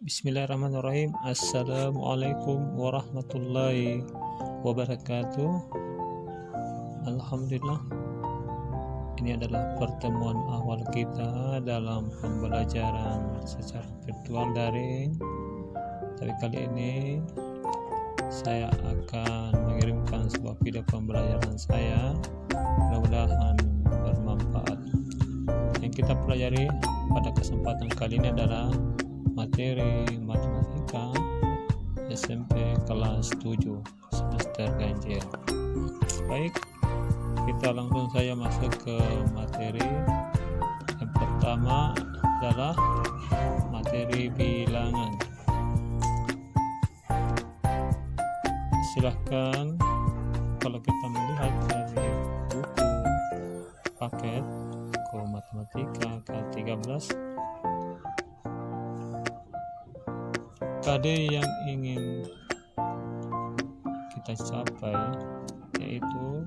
Bismillahirrahmanirrahim. Assalamualaikum warahmatullahi wabarakatuh. Alhamdulillah, ini adalah pertemuan awal kita dalam pembelajaran secara virtual daring. Tapi kali ini saya akan mengirimkan sebuah video pembelajaran saya, mudah-mudahan bermanfaat. Yang kita pelajari pada kesempatan kali ini adalah materi matematika SMP kelas 7 semester ganjil. Baik, kita langsung saja masuk ke materi. Yang pertama adalah materi bilangan. Silahkan kalau kita melihat dari buku paket matematika K13, KD yang ingin kita capai yaitu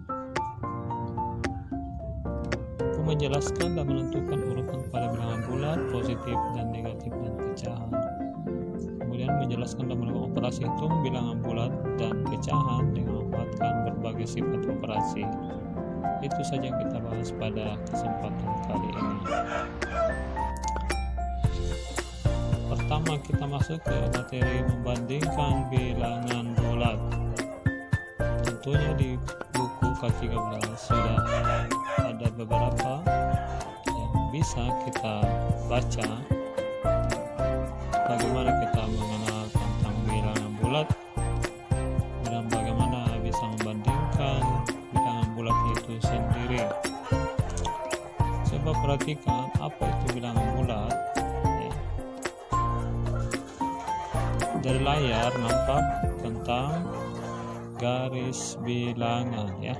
menjelaskan dan menentukan urutan pada bilangan bulat, positif dan negatif dan pecahan. Kemudian menjelaskan dan melakukan operasi hitung bilangan bulat dan pecahan dengan memanfaatkan berbagai sifat operasi. Itu saja yang kita bahas pada kesempatan kali ini. Pertama, kita masuk ke materi membandingkan bilangan bulat. Tentunya di buku K13 sudah ada beberapa yang bisa kita baca, bagaimana kita mengenal tentang bilangan bulat dan bagaimana bisa membandingkan bilangan bulat itu sendiri. Coba perhatikan apa itu bilangan bulat. Dari layar nampak tentang garis bilangan ya.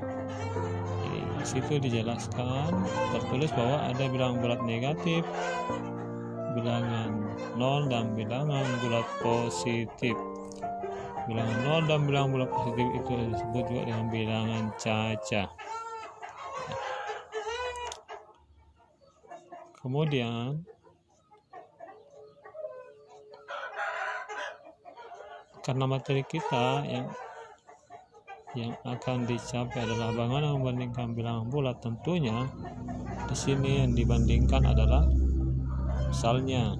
Jadi, di situ dijelaskan, tertulis bahwa ada bilangan bulat negatif, bilangan 0 dan bilangan bulat positif. Bilangan 0 dan bilangan bulat positif itu disebut juga dengan bilangan caca. Kemudian karena materi kita yang akan dicapai adalah bagaimana membandingkan bilangan bulat, tentunya di sini yang dibandingkan adalah misalnya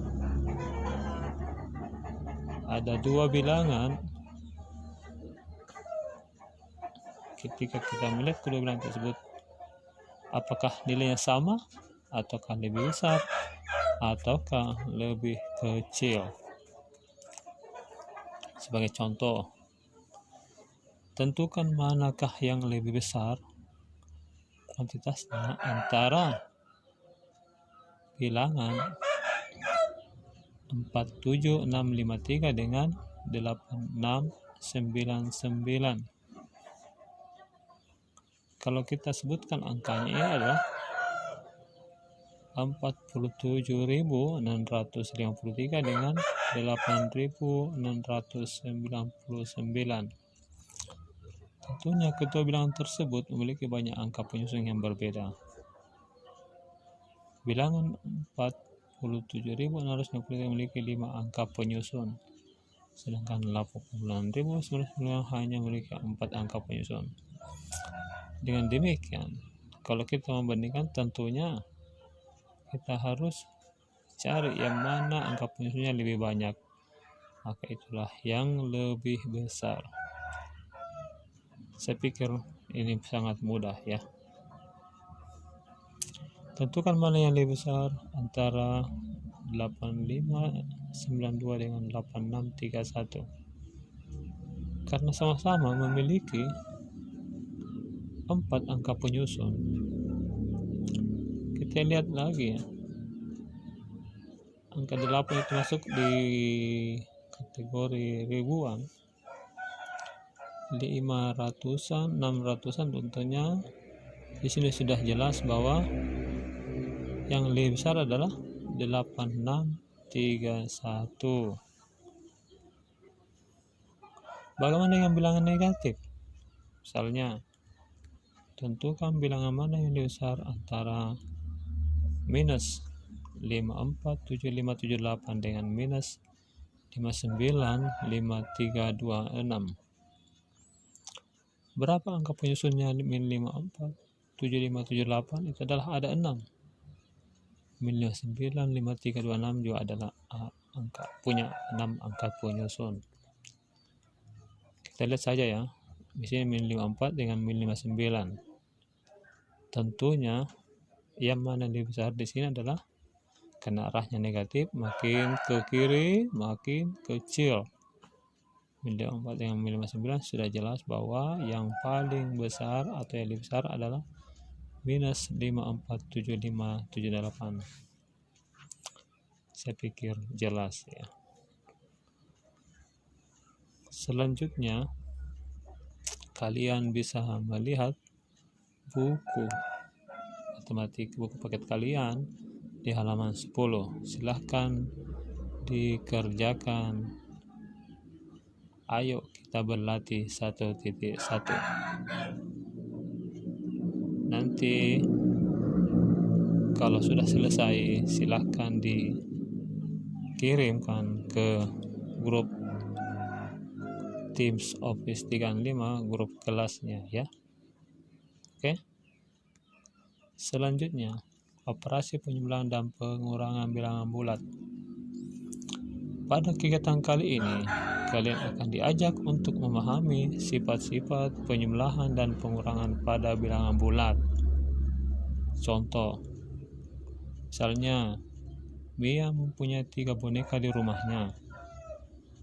ada dua bilangan. Ketika kita melihat kedua bilangan tersebut, apakah nilainya sama ataukah lebih besar ataukah lebih kecil. Sebagai contoh, tentukan manakah yang lebih besar kuantitasnya antara bilangan 47653 dengan 8699. Kalau kita sebutkan angkanya ini adalah 47.653 dengan 8.699. Tentunya kedua bilangan tersebut memiliki banyak angka penyusun yang berbeda. Bilangan 47.653 memiliki 5 angka penyusun, sedangkan 89.999 hanya memiliki 4 angka penyusun. Dengan demikian, kalau kita membandingkan, tentunya kita harus cari yang mana angka penyusunnya lebih banyak, maka itulah yang lebih besar. Saya pikir ini sangat mudah ya. Tentukan mana yang lebih besar antara 8592 dengan 8631, karena sama-sama memiliki 4 angka penyusun. Kita lihat lagi ya, angka 8 itu masuk di kategori ribuan, 500-an, 600-an. Tentunya di sini sudah jelas bahwa yang lebih besar adalah 8631. Bagaimana dengan bilangan negatif? Misalnya, tentukan bilangan mana yang lebih besar antara minus 54758 dengan minus 59, 5, 3, 2, 6. Berapa angka penyusunnya min 54? 75, 78 itu adalah ada 6. Min 59, 5, 3, 2, 6 juga adalah angka, punya 6 angka penyusun. Kita lihat saja ya. Di sini min 54 dengan min 59. Tentunya yang mana lebih besar di sini adalah karena arahnya negatif, makin ke kiri makin kecil. Min 54 dengan min 59 sudah jelas bahwa yang paling besar atau yang lebih besar adalah minus 547578. Saya pikir jelas ya. Selanjutnya kalian bisa melihat buku matematik, buku paket kalian di halaman 10. Silahkan dikerjakan. Ayo kita berlatih 1.1. Nanti kalau sudah selesai silahkan dikirimkan ke grup Teams Office 35, grup kelasnya ya. Oke. Selanjutnya, operasi penjumlahan dan pengurangan bilangan bulat. Pada kegiatan kali ini, kalian akan diajak untuk memahami sifat-sifat penjumlahan dan pengurangan pada bilangan bulat. Contoh, misalnya Mia mempunyai 3 boneka di rumahnya.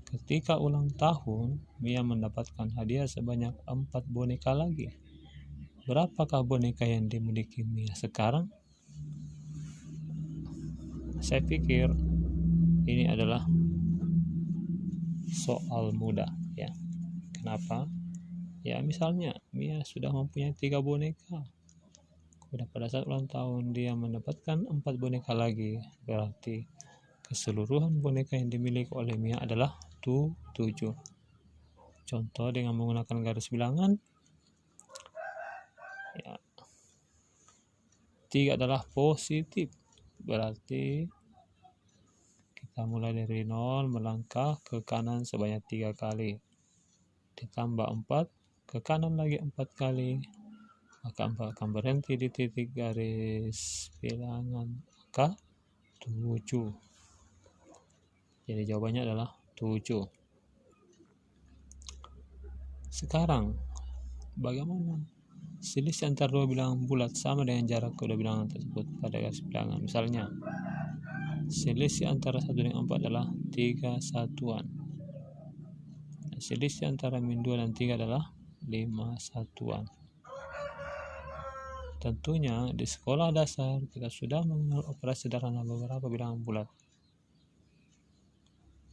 Ketika ulang tahun, Mia mendapatkan hadiah sebanyak 4 boneka lagi. Berapakah boneka yang dimiliki Mia sekarang? Saya pikir ini adalah soal mudah ya. Kenapa? Ya misalnya Mia sudah mempunyai 3 boneka. Kemudian pada saat ulang tahun dia mendapatkan 4 boneka lagi. Berarti keseluruhan boneka yang dimiliki oleh Mia adalah 7. Contoh dengan menggunakan garis bilangan ya, 3 adalah positif, berarti kita mulai dari 0 melangkah ke kanan sebanyak 3 kali, ditambah 4 ke kanan lagi 4 kali, maka 4 akan berhenti di titik garis bilangan angka 7. Jadi jawabannya adalah 7. Sekarang bagaimana selisih antara dua bilangan bulat sama dengan jarak kedua bilangan tersebut pada garis bilangan? Misalnya selisih antara 1 dan 4 adalah 3 satuan. Selisih antara min 2 dan 3 adalah 5 satuan. Tentunya di sekolah dasar kita sudah mengenal operasi sederhana beberapa bilangan bulat.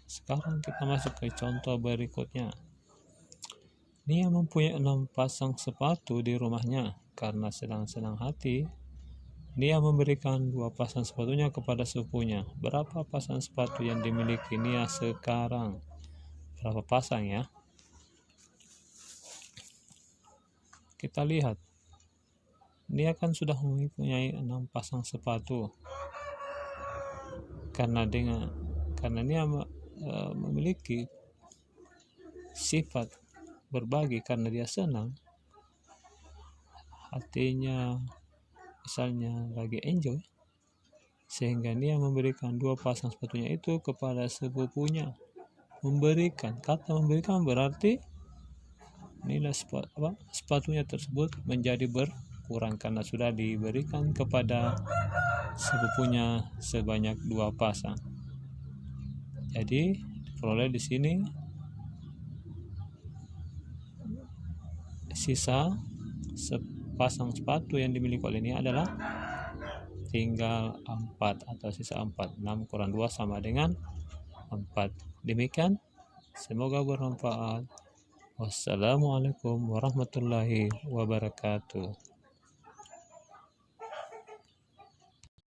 Sekarang kita masuk ke contoh berikutnya. Nia mempunyai 6 pasang sepatu di rumahnya. Karena senang-senang hati, Nia memberikan 2 pasang sepatunya kepada sepupunya. Berapa pasang sepatu yang dimiliki Nia sekarang? Berapa pasang ya? Kita lihat. Nia kan sudah mempunyai 6 pasang sepatu. Karena Nia memiliki sifat berbagi karena dia senang, hatinya misalnya lagi enjoy, sehingga dia memberikan 2 pasang sepatunya itu kepada sepupunya. Memberikan, kata memberikan berarti nilai sepatunya tersebut menjadi berkurang karena sudah diberikan kepada sepupunya sebanyak 2 pasang. Jadi diperoleh di sini sisa sepasang sepatu yang dimiliki oleh Nia adalah tinggal 4 atau sisa 4. 6 kurang 2 sama dengan 4. Demikian, semoga bermanfaat. Wassalamualaikum warahmatullahi wabarakatuh.